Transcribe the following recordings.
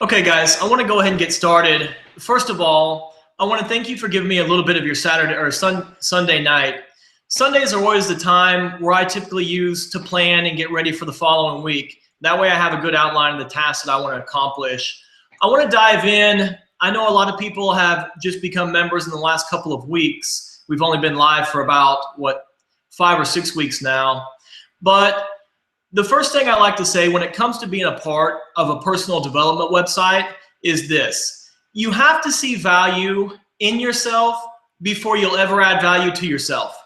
Okay, guys, I want to go ahead and get started. First of all, I want to thank you for giving me a little bit of your Saturday or Sunday night. Sundays are always the time where I typically use to plan and get ready for the following week. That way I have a good outline of the tasks that I want to accomplish. I want to dive in. I know a lot of people have just become members in the last couple of weeks. We've only been live for about, 5 or 6 weeks now. But the first thing I like to say when it comes to being a part of a personal development website is this. You have to see value in yourself before you'll ever add value to yourself.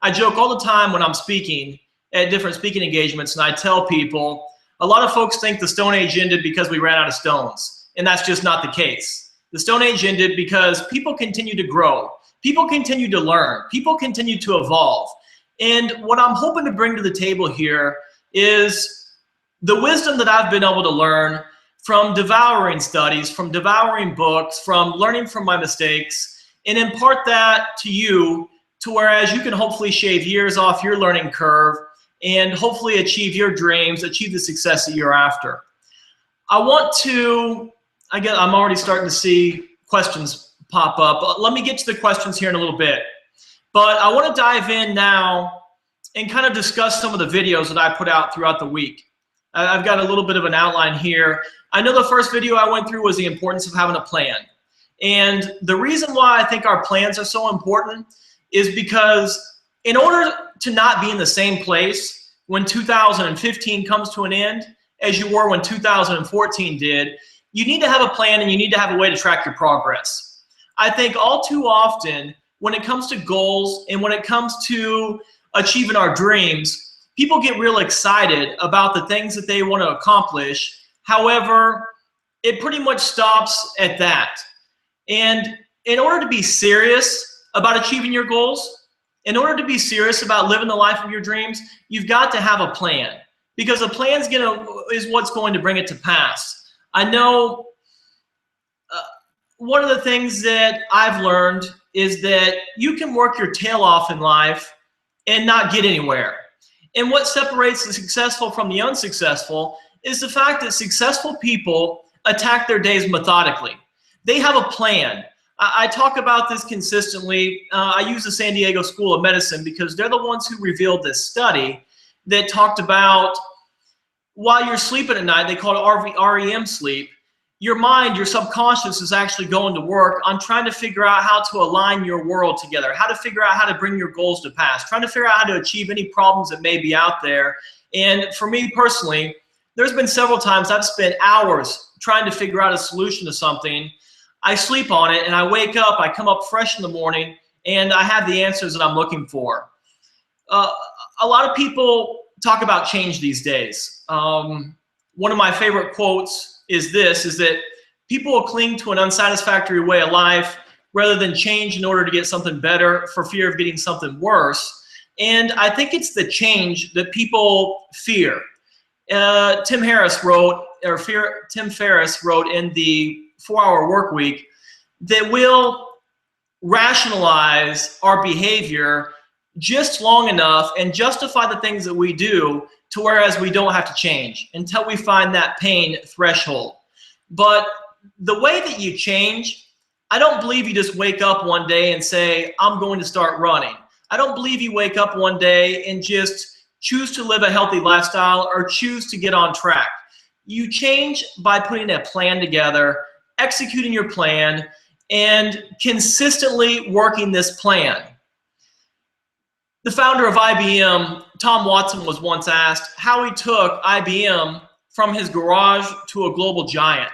I joke all the time when I'm speaking at different speaking engagements, and I tell people, a lot of folks think the Stone Age ended because we ran out of stones, and that's just not the case. The Stone Age ended because people continue to grow, people continue to learn, people continue to evolve. And what I'm hoping to bring to the table here is the wisdom that I've been able to learn from devouring studies, from devouring books, from learning from my mistakes, and impart that to you to whereas you can hopefully shave years off your learning curve and hopefully achieve your dreams, achieve the success that you're after. I'm already starting to see questions pop up. Let me get to the questions here in a little bit. But I want to dive in now and kind of discuss some of the videos that I put out throughout the week. I've got a little bit of an outline here. I know the first video I went through was the importance of having a plan. And the reason why I think our plans are so important is because in order to not be in the same place when 2015 comes to an end as you were when 2014 did, you need to have a plan and you need to have a way to track your progress. I think all too often when it comes to goals and when it comes to achieving our dreams, people get real excited about the things that they want to accomplish. However, it pretty much stops at that. And in order to be serious about achieving your goals, in order to be serious about living the life of your dreams, you've got to have a plan, because a plan is what's going to bring it to pass. I know one of the things that I've learned is that you can work your tail off in life and not get anywhere. And what separates the successful from the unsuccessful is the fact that successful people attack their days methodically. They have a plan. I talk about this consistently. I use the San Diego School of Medicine because they're the ones who revealed this study that talked about while you're sleeping at night, they call it REM sleep, your mind, your subconscious is actually going to work on trying to figure out how to align your world together, how to figure out how to bring your goals to pass, trying to figure out how to achieve any problems that may be out there. And for me personally, there's been several times I've spent hours trying to figure out a solution to something. I sleep on it and I wake up, I come up fresh in the morning and I have the answers that I'm looking for. A lot of people talk about change these days. One of my favorite quotes is that people will cling to an unsatisfactory way of life rather than change in order to get something better for fear of getting something worse. And I think it's the change that people fear. Tim Ferriss wrote in the 4-Hour Work Week that we'll rationalize our behavior just long enough and justify the things that we do to whereas we don't have to change until we find that pain threshold. But the way that you change, I don't believe you just wake up one day and say, I'm going to start running. I don't believe you wake up one day and just choose to live a healthy lifestyle or choose to get on track. You change by putting a plan together, executing your plan, and consistently working this plan. The founder of IBM, Tom Watson, was once asked how he took IBM from his garage to a global giant.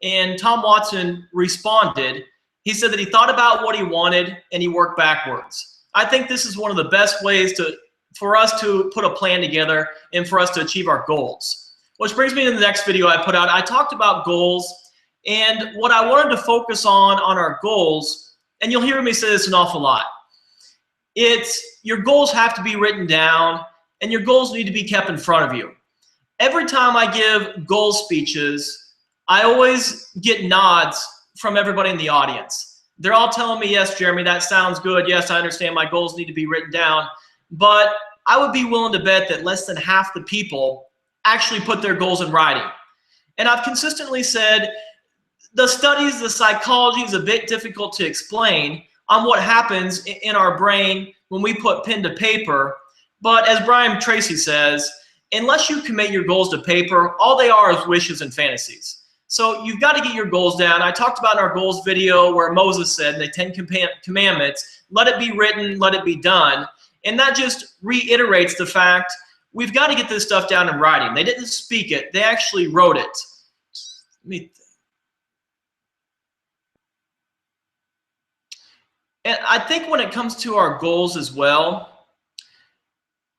And Tom Watson responded, he said that he thought about what he wanted and he worked backwards. I think this is one of the best ways for us to put a plan together and for us to achieve our goals. Which brings me to the next video I put out. I talked about goals, and what I wanted to focus on our goals, and you'll hear me say this an awful lot, your goals have to be written down and your goals need to be kept in front of you. Every time I give goal speeches, I always get nods from everybody in the audience. They're all telling me, yes, Jeremy, that sounds good. Yes, I understand my goals need to be written down. But I would be willing to bet that less than half the people actually put their goals in writing. And I've consistently said the studies, the psychology is a bit difficult to explain on what happens in our brain when we put pen to paper. But as Brian Tracy says, unless you commit your goals to paper, all they are is wishes and fantasies. So you've got to get your goals down. I talked about in our goals video where Moses said in the 10 Commandments, let it be written, let it be done. And that just reiterates the fact we've got to get this stuff down in writing. They didn't speak it, they actually wrote it. Let me think. And I think when it comes to our goals as well,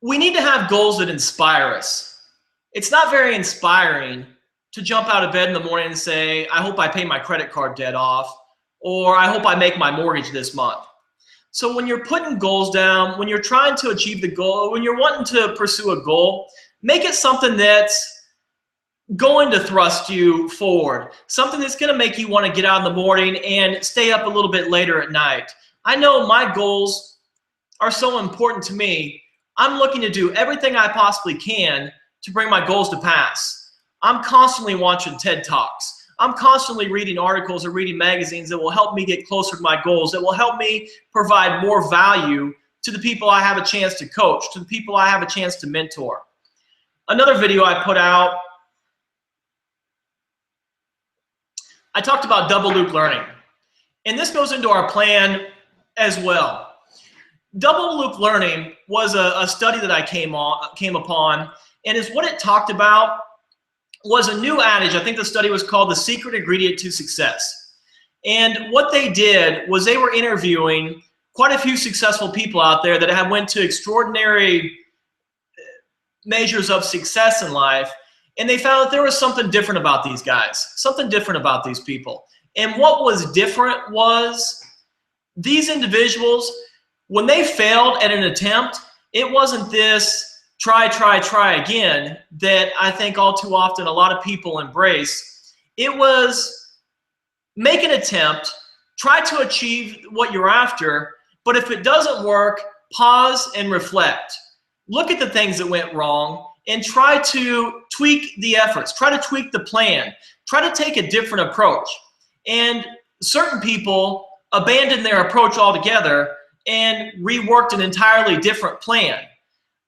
we need to have goals that inspire us. It's not very inspiring to jump out of bed in the morning and say, I hope I pay my credit card debt off, or I hope I make my mortgage this month. So when you're putting goals down, when you're trying to achieve the goal, when you're wanting to pursue a goal, make it something that's going to thrust you forward, something that's going to make you want to get out in the morning and stay up a little bit later at night. I know my goals are so important to me. I'm looking to do everything I possibly can to bring my goals to pass. I'm constantly watching TED Talks. I'm constantly reading articles or reading magazines that will help me get closer to my goals, that will help me provide more value to the people I have a chance to coach, to the people I have a chance to mentor. Another video I put out, I talked about double loop learning. And this goes into our plan as well. Double loop learning was a study that I came upon, and is what it talked about was a new adage. I think the study was called The Secret Ingredient to Success. And what they did was they were interviewing quite a few successful people out there that had went to extraordinary measures of success in life, and they found that there was something different about these guys, something different about these people. And what was different was these individuals, when they failed at an attempt, it wasn't this try again that I think all too often a lot of people embrace. It was make an attempt, try to achieve what you're after, but if it doesn't work, pause and reflect. Look at the things that went wrong and try to tweak the efforts, try to tweak the plan, try to take a different approach. And certain people abandoned their approach altogether and reworked an entirely different plan.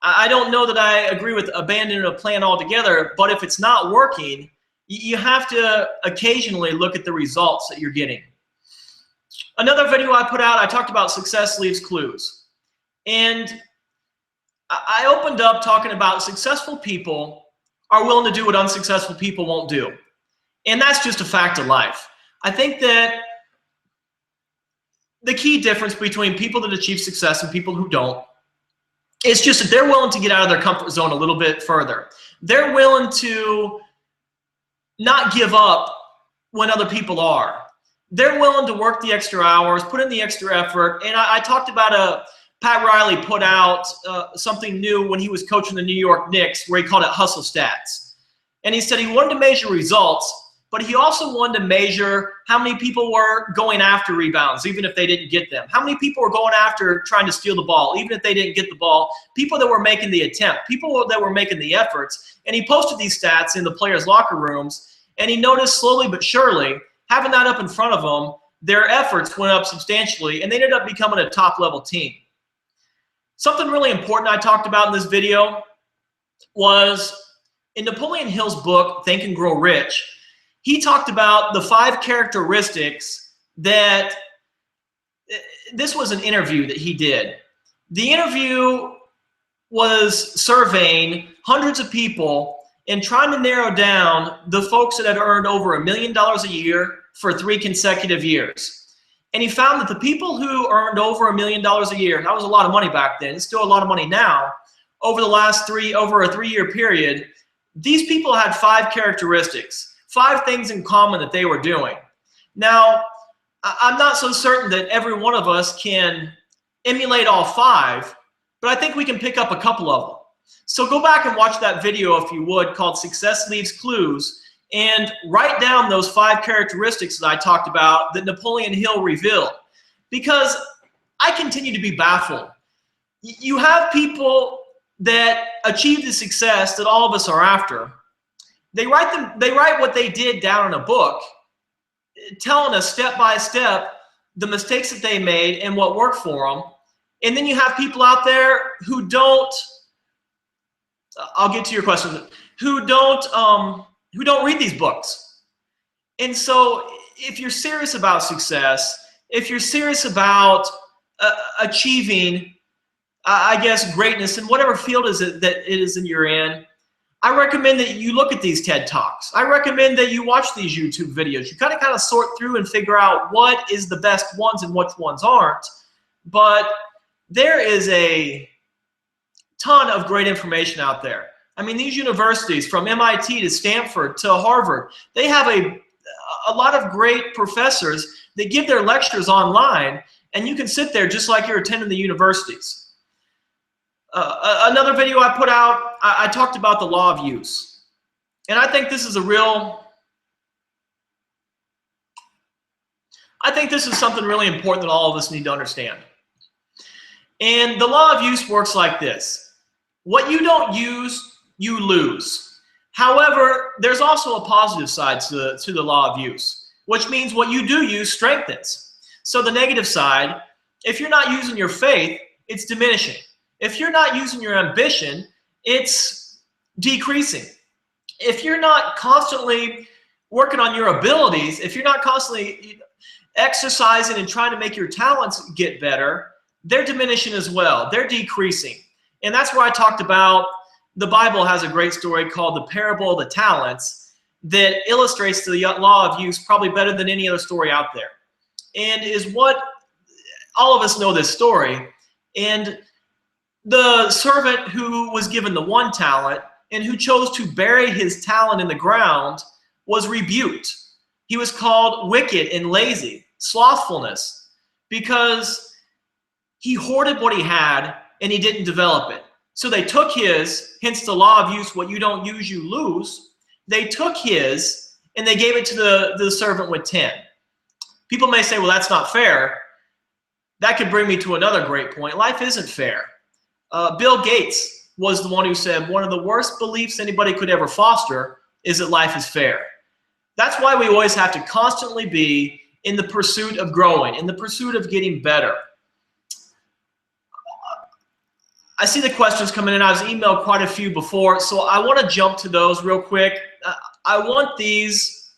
I don't know that I agree with abandoning a plan altogether, but if it's not working, you have to occasionally look at the results that you're getting. Another video I put out, I talked about success leaves clues. And I opened up talking about successful people are willing to do what unsuccessful people won't do. And that's just a fact of life. I think that the key difference between people that achieve success and people who don't, it's just that they're willing to get out of their comfort zone a little bit further. They're willing to not give up when other people are. They're willing to work the extra hours, put in the extra effort. And I talked about Pat Riley put out something new when he was coaching the New York Knicks where he called it hustle stats. And he said he wanted to measure results, but he also wanted to measure how many people were going after rebounds, even if they didn't get them. How many people were going after trying to steal the ball, even if they didn't get the ball. People that were making the attempt, people that were making the efforts. And he posted these stats in the players' locker rooms, and he noticed slowly but surely, having that up in front of them, their efforts went up substantially, and they ended up becoming a top-level team. Something really important I talked about in this video was in Napoleon Hill's book, Think and Grow Rich, he talked about the 5 characteristics that, this was an interview that he did. The interview was surveying hundreds of people and trying to narrow down the folks that had earned over $1 million a year for 3 consecutive years. And he found that the people who earned over $1 million a year, that was a lot of money back then, it's still a lot of money now, over a 3-year period, these people had 5 characteristics. 5 things in common that they were doing. Now, I'm not so certain that every one of us can emulate all 5, but I think we can pick up a couple of them. So go back and watch that video, if you would, called Success Leaves Clues, and write down those 5 characteristics that I talked about that Napoleon Hill revealed. Because I continue to be baffled. You have people that achieve the success that all of us are after, They write what they did down in a book, telling us step by step the mistakes that they made and what worked for them. And then you have people out there who don't, I'll get to your question, who don't read these books. And so if you're serious about success, if you're serious about achieving, I guess, greatness in whatever field is it that it is that you're in, I recommend that you look at these TED Talks. I recommend that you watch these YouTube videos. You kind of sort through and figure out what is the best ones and which ones aren't. But there is a ton of great information out there. I mean, these universities from MIT to Stanford to Harvard, they have a lot of great professors that give their lectures online, and you can sit there just like you're attending the universities. Another video I put out, I talked about the law of use. And I think this is something really important that all of us need to understand. And the law of use works like this. What you don't use, you lose. However, there's also a positive side to the law of use, which means what you do use strengthens. So the negative side, if you're not using your faith, it's diminishing. If you're not using your ambition, it's decreasing. If you're not constantly working on your abilities, if you're not constantly exercising and trying to make your talents get better, they're diminishing as well. They're decreasing. And that's where I talked about the Bible has a great story called the parable of the talents that illustrates the law of use probably better than any other story out there. And is what all of us know this story. And the servant who was given the 1 talent and who chose to bury his talent in the ground was rebuked. He was called wicked and lazy, slothfulness, because he hoarded what he had and he didn't develop it. So they took his, hence the law of use, what you don't use, you lose. They took his and they gave it to the servant with 10. People may say, well, that's not fair. That could bring me to another great point. Life isn't fair. Bill Gates was the one who said one of the worst beliefs anybody could ever foster is that life is fair. That's why we always have to constantly be in the pursuit of growing, in the pursuit of getting better. I see the questions coming in. I was emailed quite a few before, so I want to jump to those real quick. I want these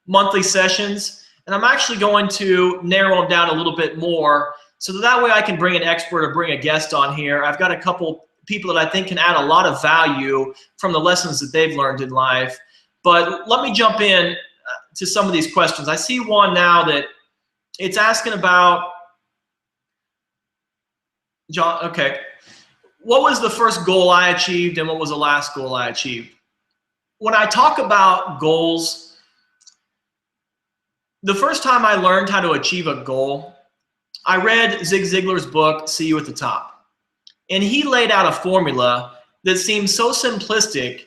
monthly sessions, and I'm actually going to narrow them down a little bit more so that way I can bring an expert or bring a guest on here. I've got a couple people that I think can add a lot of value from the lessons that they've learned in life. But let me jump in to some of these questions. I see one now that it's asking about, John, okay. What was the first goal I achieved and what was the last goal I achieved? When I talk about goals, the first time I learned how to achieve a goal, I read Zig Ziglar's book, See You at the Top. And he laid out a formula that seemed so simplistic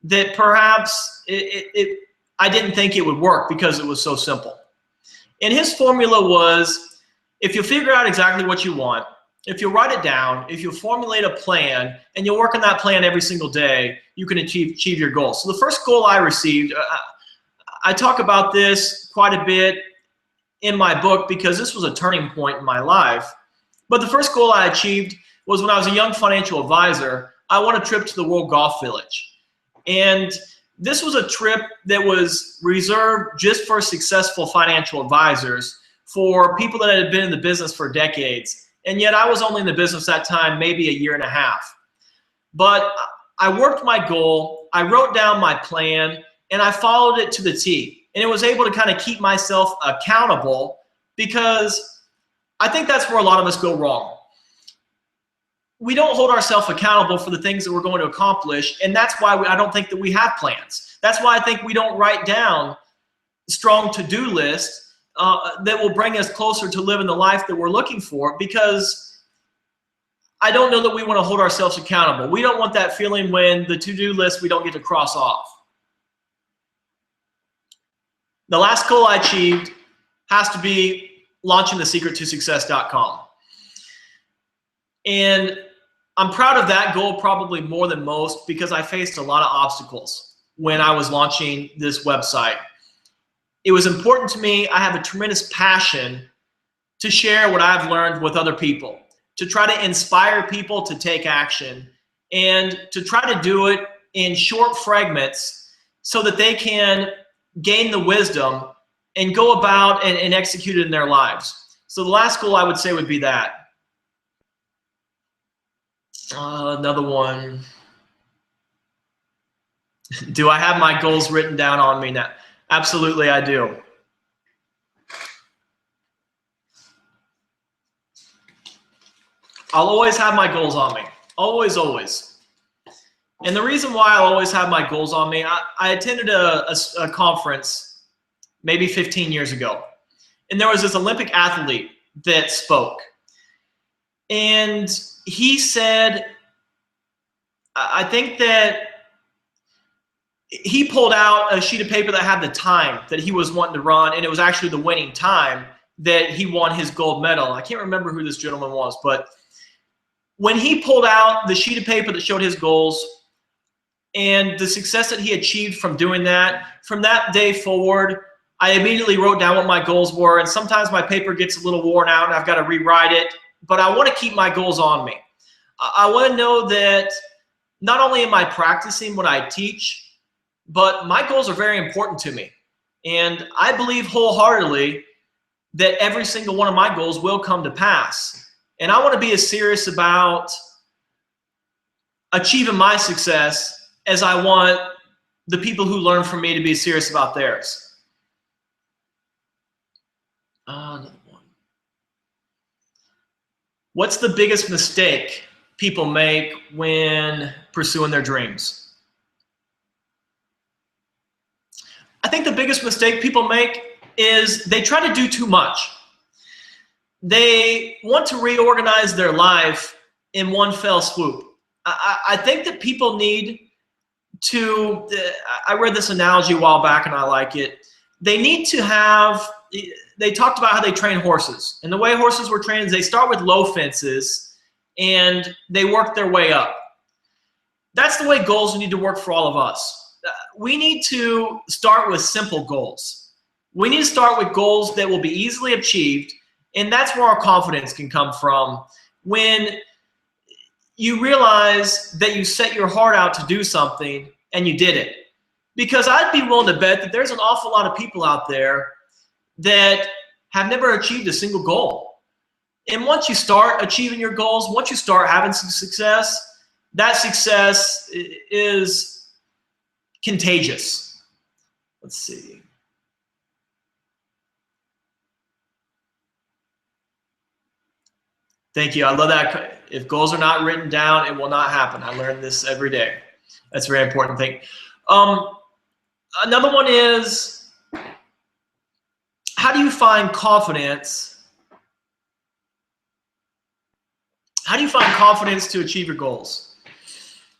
that perhaps I didn't think it would work because it was so simple. And his formula was, if you figure out exactly what you want, if you write it down, if you formulate a plan, and you work on that plan every single day, you can achieve your goals. So the first goal I received, I talk about this quite a bit in my book because this was a turning point in my life. But the first goal I achieved was when I was a young financial advisor, I won a trip to the World Golf Village. And this was a trip that was reserved just for successful financial advisors, for people that had been in the business for decades. And yet I was only in the business that time, maybe a year and a half. But I worked my goal, I wrote down my plan, and I followed it to the T. And it was able to kind of keep myself accountable because I think that's where a lot of us go wrong. We don't hold ourselves accountable for the things that we're going to accomplish, and that's why I don't think that we have plans. That's why I think we don't write down strong to-do lists that will bring us closer to living the life that we're looking for, because I don't know that we want to hold ourselves accountable. We don't want that feeling when the to-do list we don't get to cross off. The last goal I achieved has to be launching thesecrettosuccess.com. And I'm proud of that goal probably more than most because I faced a lot of obstacles. when I was launching this website. It was important to me. I have a tremendous passion to share what I've learned with other people, to try to inspire people to take action, and to try to do it in short fragments so that they can gain the wisdom and go about and execute it in their lives. So the last goal I would say would be that. Another one. Do I have my goals written down on me now? Absolutely, I do. I'll always have my goals on me. Always, always. And the reason why I'll always have my goals on me, I attended a conference maybe 15 years ago. And there was this Olympic athlete that spoke. And he said, I think that he pulled out a sheet of paper that had the time that he was wanting to run, and it was actually the winning time that he won his gold medal. I can't remember who this gentleman was, but when he pulled out the sheet of paper that showed his goals and the success that he achieved from doing that, from that day forward, I immediately wrote down what my goals were. And sometimes my paper gets a little worn out and I've got to rewrite it, but I want to keep my goals on me. I want to know that not only am I practicing what I teach, but my goals are very important to me. And I believe wholeheartedly that every single one of my goals will come to pass. And I want to be as serious about achieving my success as I want the people who learn from me to be serious about theirs. Another one. What's the biggest mistake people make when pursuing their dreams? I think the biggest mistake people make is they try to do too much. They want to reorganize their life in one fell swoop. I think that people need to, I read this analogy a while back and I like it. They need to have, they talked about how they train horses. And the way horses were trained is they start with low fences and they work their way up. That's the way goals need to work for all of us. We need to start with simple goals. We need to start with goals that will be easily achieved, and that's where our confidence can come from. When you realize that you set your heart out to do something and you did it. Because I'd be willing to bet that there's an awful lot of people out there that have never achieved a single goal. And once you start achieving your goals, once you start having some success, that success is contagious. Let's see. Thank you. I love that. If goals are not written down, it will not happen. I learn this every day. That's a very important thing. Another one is, how do you find confidence? How do you find confidence to achieve your goals?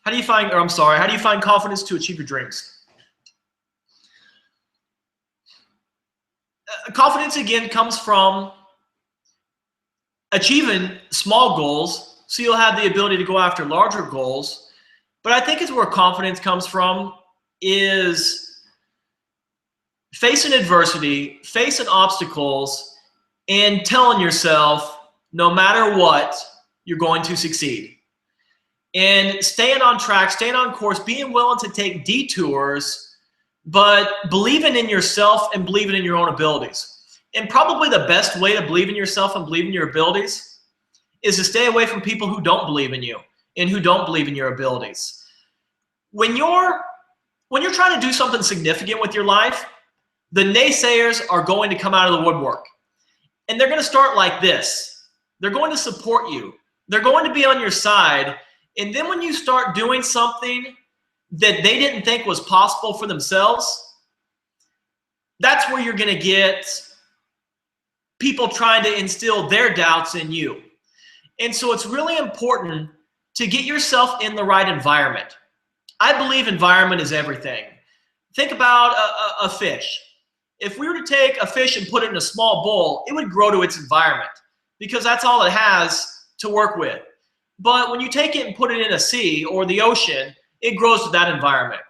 How do you find, how do you find confidence to achieve your dreams? Confidence, again, comes from achieving small goals, so you'll have the ability to go after larger goals. But I think it's where confidence comes from is facing adversity, facing obstacles, and telling yourself, no matter what, you're going to succeed. And staying on track, staying on course, being willing to take detours, but believing in yourself and believing in your own abilities. And probably the best way to believe in yourself and believe in your abilities is to stay away from people who don't believe in you and who don't believe in your abilities. When you're trying to do something significant with your life, the naysayers are going to come out of the woodwork. And they're going to start like this. They're going to support you. They're going to be on your side. And then when you start doing something that they didn't think was possible for themselves, that's where you're going to get people trying to instill their doubts in you. And so it's really important to get yourself in the right environment. I believe environment is everything. Think about a fish. If we were to take a fish and put it in a small bowl, it would grow to its environment because that's all it has to work with. But when you take it and put it in a sea or the ocean, it grows to that environment.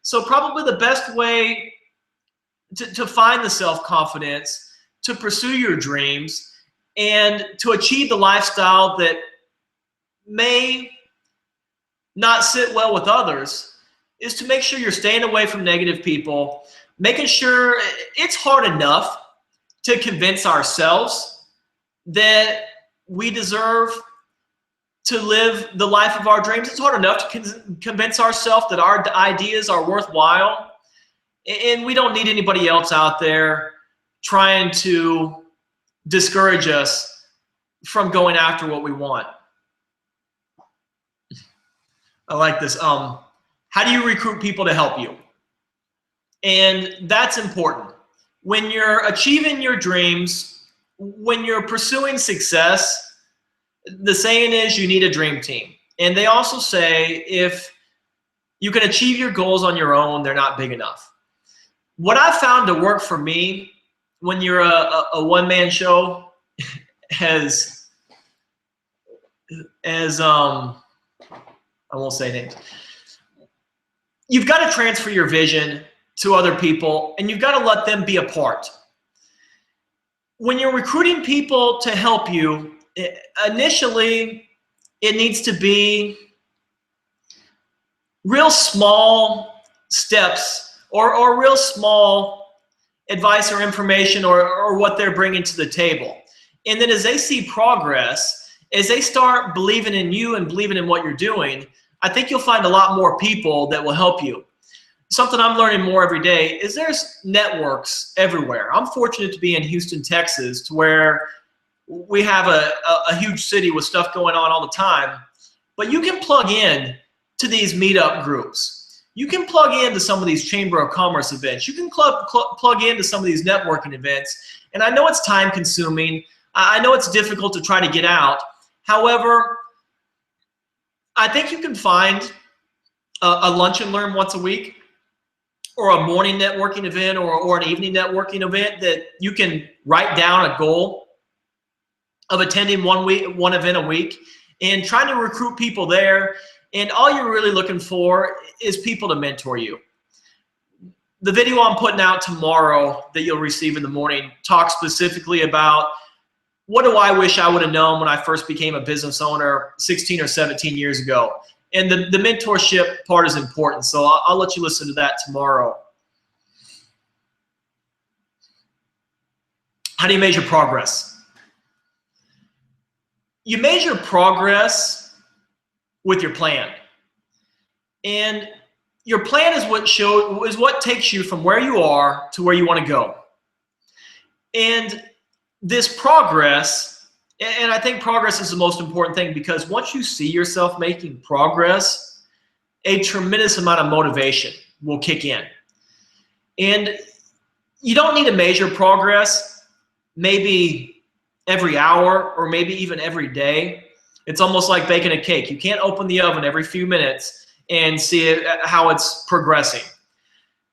So probably the best way to find the self-confidence, to pursue your dreams, and to achieve the lifestyle that may not sit well with others is to make sure you're staying away from negative people, making sure it's hard enough to convince ourselves that we deserve to live the life of our dreams. It's hard enough to convince ourselves that our ideas are worthwhile, and we don't need anybody else out there trying to discourage us from going after what we want. I like this. How do you recruit people to help you? And that's important. When you're achieving your dreams, when you're pursuing success, the saying is you need a dream team. And they also say if you can achieve your goals on your own, they're not big enough. What I found to work for me when you're a one-man show as I won't say names. You've got to transfer your vision to other people, and you've got to let them be a part. When you're recruiting people to help you, initially, it needs to be real small steps or real small advice or information or what they're bringing to the table. And then as they see progress, as they start believing in you and believing in what you're doing, I think you'll find a lot more people that will help you. Something I'm learning more every day is there's networks everywhere. I'm fortunate to be in Houston, Texas, to where we have a huge city with stuff going on all the time, but you can plug in to these meetup groups. You can plug into some of these Chamber of Commerce events. You can plug into some of these networking events. And I know it's time consuming. I know it's difficult to try to get out. However, I think you can find a lunch and learn once a week, or a morning networking event, or an evening networking event that you can write down a goal of attending one event a week and trying to recruit people there. And all you're really looking for is people to mentor you. The video I'm putting out tomorrow that you'll receive in the morning talks specifically about what do I wish I would have known when I first became a business owner 16 or 17 years ago. And the mentorship part is important. So I'll let you listen to that tomorrow. How do you measure progress? You measure progress with your plan. And your plan is what takes you from where you are to where you want to go. And this progress, and I think progress is the most important thing, because once you see yourself making progress, a tremendous amount of motivation will kick in. And you don't need to measure progress maybe every hour or maybe even every day. It's almost like baking a cake. You can't open the oven every few minutes and see how it's progressing.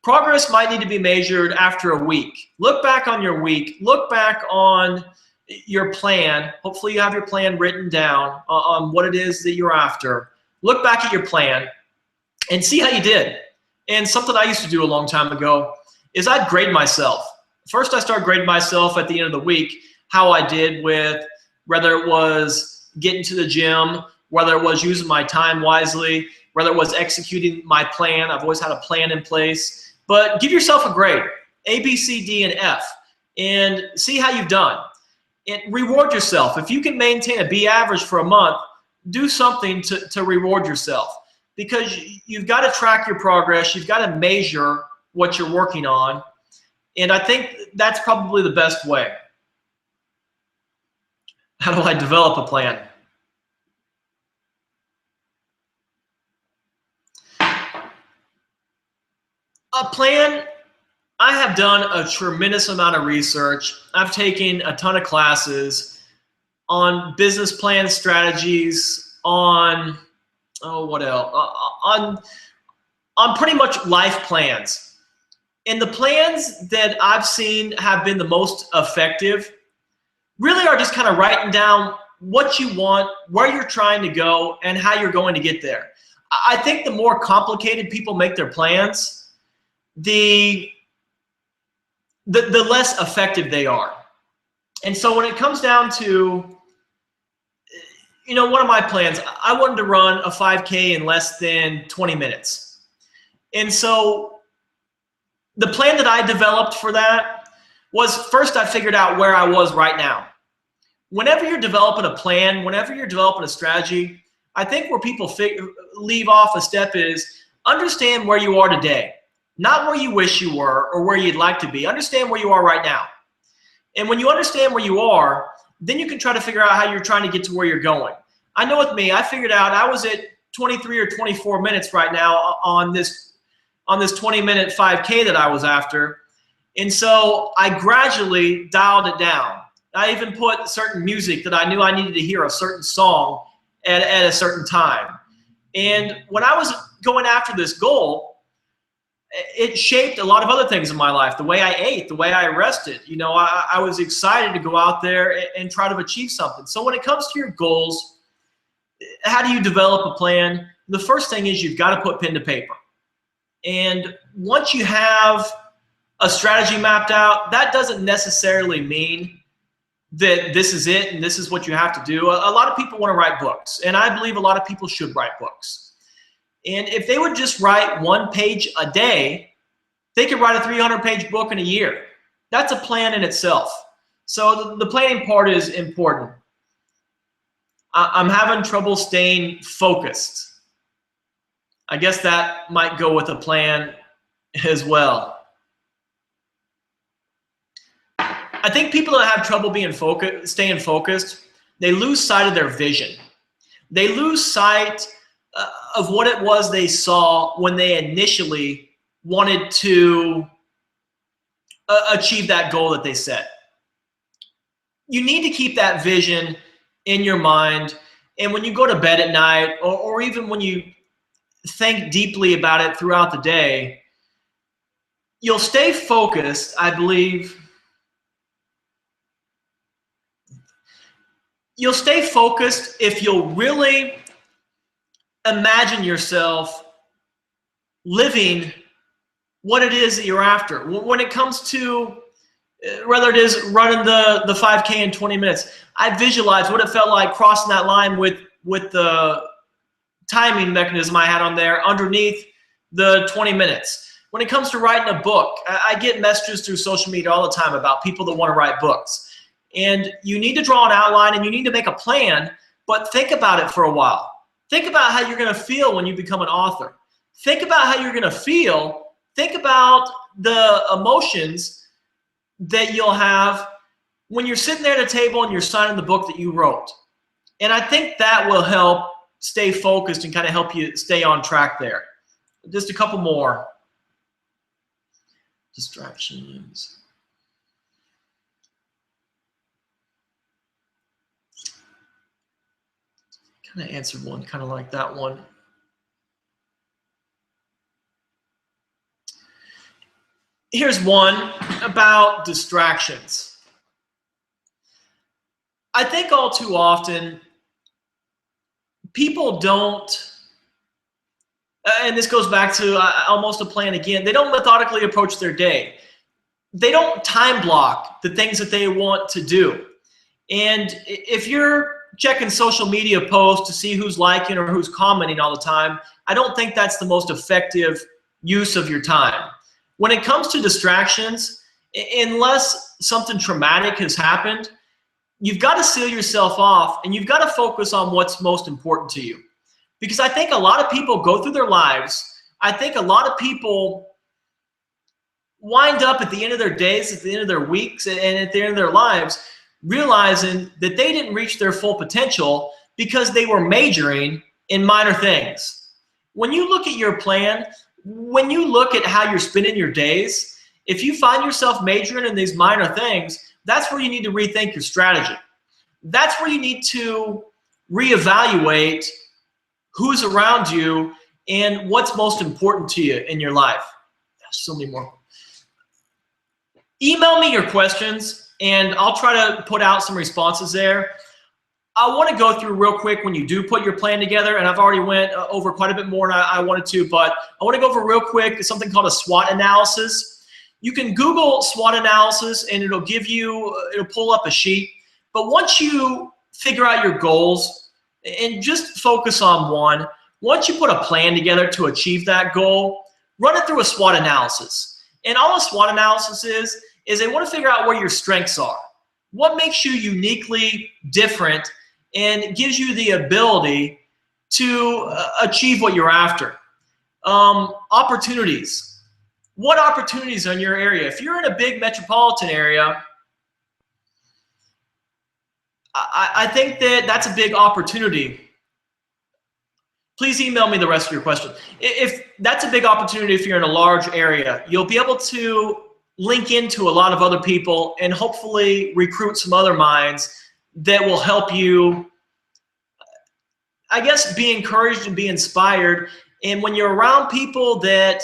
Progress might need to be measured after a week. Look back on your week. Look back on your plan. Hopefully you have your plan written down on what it is that you're after. Look back at your plan and see how you did. And something I used to do a long time ago is I'd grade myself. First, I started grading myself at the end of the week, how I did with whether it was getting to the gym, whether it was using my time wisely, whether it was executing my plan. I've always had a plan in place. But give yourself a grade, A, B, C, D, and F, and see how you've done. And reward yourself. If you can maintain a B average for a month, do something to reward yourself, because you've got to track your progress. You've got to measure what you're working on. And I think that's probably the best way. How do I develop a plan? A plan, I have done a tremendous amount of research. I've taken a ton of classes on business plan strategies, on, what else? On pretty much life plans. And the plans that I've seen have been the most effective really are just kind of writing down what you want, where you're trying to go, and how you're going to get there. I think the more complicated people make their plans, the less effective they are. And so when it comes down to, one of my plans, I wanted to run a 5K in less than 20 minutes. And so the plan that I developed for that was, first I figured out where I was right now. Whenever you're developing a plan, whenever you're developing a strategy, I think where people leave off a step is understand where you are today, not where you wish you were or where you'd like to be. Understand where you are right now. And when you understand where you are, then you can try to figure out how you're trying to get to where you're going. I know with me, I figured out I was at 23 or 24 minutes right now on this 20-minute 5K that I was after. And so I gradually dialed it down. I even put certain music that I knew I needed to hear a certain song at a certain time. And when I was going after this goal, it shaped a lot of other things in my life. The way I ate, the way I rested. I was excited to go out there and try to achieve something. So when it comes to your goals, how do you develop a plan? The first thing is you've got to put pen to paper. And once you have a strategy mapped out, that doesn't necessarily mean that this is it and this is what you have to do. A lot of people want to write books, and I believe a lot of people should write books. And if they would just write 1 page a day, they could write a 300-page book in a year. That's a plan in itself. So the planning part is important. I'm having trouble staying focused. I guess that might go with a plan as well. I think people that have trouble staying focused, they lose sight of their vision. They lose sight of what it was they saw when they initially wanted to achieve that goal that they set. You need to keep that vision in your mind, and when you go to bed at night, or even when you think deeply about it throughout the day, you'll stay focused, I believe. You'll stay focused if you'll really imagine yourself living what it is that you're after. When it comes to, whether it is running the 5K in 20 minutes, I visualized what it felt like crossing that line with the timing mechanism I had on there underneath the 20 minutes. When it comes to writing a book, I get messages through social media all the time about people that want to write books. And you need to draw an outline and you need to make a plan, but think about it for a while. Think about how you're going to feel when you become an author. Think about how you're going to feel. Think about the emotions that you'll have when you're sitting there at a table and you're signing the book that you wrote. And I think that will help stay focused and kind of help you stay on track there. Just a couple more. Distractions. Kind of answered one kind of like that one. Here's one about distractions. I think all too often people don't, and this goes back to almost a plan again, they don't methodically approach their day. They don't time block the things that they want to do. And if you're checking social media posts to see who's liking or who's commenting all the time, I don't think that's the most effective use of your time. When it comes to distractions, unless something traumatic has happened, you've got to seal yourself off and you've got to focus on what's most important to you. Because I think a lot of people go through their lives, I think a lot of people wind up at the end of their days, at the end of their weeks, and at the end of their lives, realizing that they didn't reach their full potential because they were majoring in minor things. When you look at your plan, when you look at how you're spending your days, if you find yourself majoring in these minor things, that's where you need to rethink your strategy. That's where you need to reevaluate who's around you and what's most important to you in your life. There's so many more. Email me your questions and I'll try to put out some responses there. I want to go through real quick when you do put your plan together, and I've already went over quite a bit more than I wanted to, but I want to go over real quick something called a SWOT analysis. You can Google SWOT analysis and it'll pull up a sheet. But once you figure out your goals and just focus on one, once you put a plan together to achieve that goal, run it through a SWOT analysis. And all a SWOT analysis is they want to figure out where your strengths are. What makes you uniquely different and gives you the ability to achieve what you're after. Opportunities. What opportunities are in your area? If you're in a big metropolitan area, I think that's a big opportunity. Please email me the rest of your question. If that's a big opportunity, if you're in a large area, you'll be able to link into a lot of other people and hopefully recruit some other minds that will help you, I guess, be encouraged and be inspired. And when you're around people that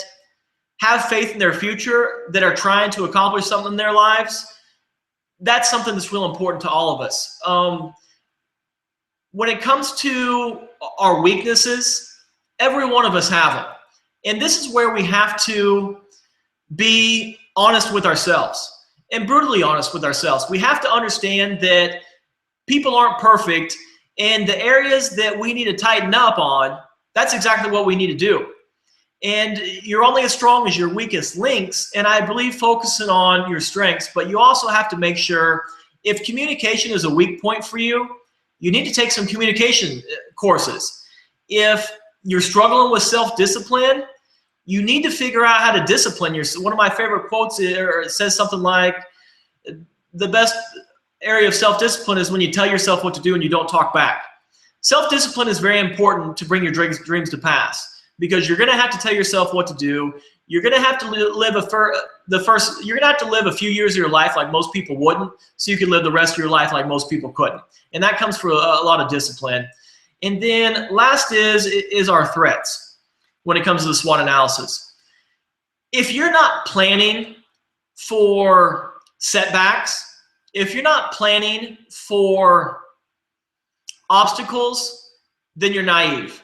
have faith in their future, that are trying to accomplish something in their lives, that's something that's real important to all of us. When it comes to our weaknesses, every one of us have them. And this is where we have to be honest with ourselves and brutally honest with ourselves. We have to understand that people aren't perfect, and the areas that we need to tighten up on, that's exactly what we need to do. And you're only as strong as your weakest links, and I believe focusing on your strengths, but you also have to make sure if communication is a weak point for you, you need to take some communication courses. If you're struggling with self-discipline, you need to figure out how to discipline yourself. One of my favorite quotes says something like, the best area of self-discipline is when you tell yourself what to do and you don't talk back. Self-discipline is very important to bring your dreams to pass, because you're going to have to tell yourself what to do. You're going to have to live you're going to have to live a few years of your life like most people wouldn't, so you can live the rest of your life like most people couldn't. And that comes from a lot of discipline. And then last is our threats when it comes to the SWOT analysis. If you're not planning for setbacks, if you're not planning for obstacles, then you're naive.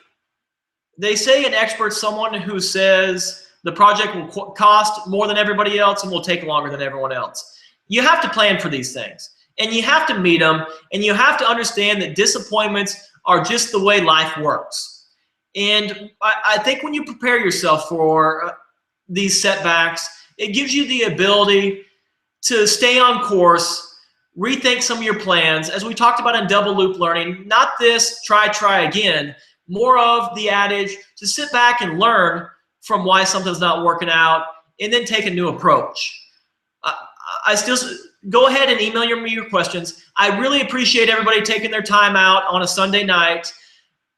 They say an expert's someone who says the project will cost more than everybody else and will take longer than everyone else. You have to plan for these things, and you have to meet them, and you have to understand that disappointments are just the way life works. And I think when you prepare yourself for these setbacks, it gives you the ability to stay on course, rethink some of your plans. As we talked about in double loop learning, not this try again, more of the adage to sit back and learn from why something's not working out and then take a new approach. I still go ahead and email me your questions. I really appreciate everybody taking their time out on a Sunday night.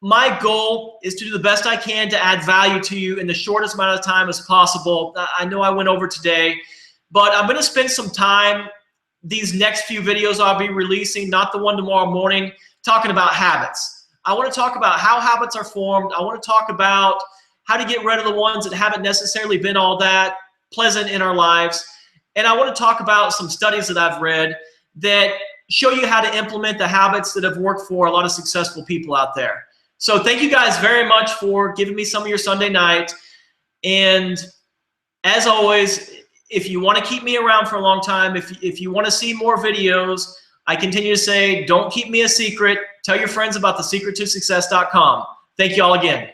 My goal is to do the best I can to add value to you in the shortest amount of time as possible. I know I went over today, but I'm going to spend some time, these next few videos I'll be releasing, not the one tomorrow morning, talking about habits. I want to talk about how habits are formed. I want to talk about how to get rid of the ones that haven't necessarily been all that pleasant in our lives. And I want to talk about some studies that I've read that show you how to implement the habits that have worked for a lot of successful people out there. So thank you guys very much for giving me some of your Sunday night. And as always, if you want to keep me around for a long time, if you want to see more videos, I continue to say, don't keep me a secret. Tell your friends about thesecrettosuccess.com. Thank you all again.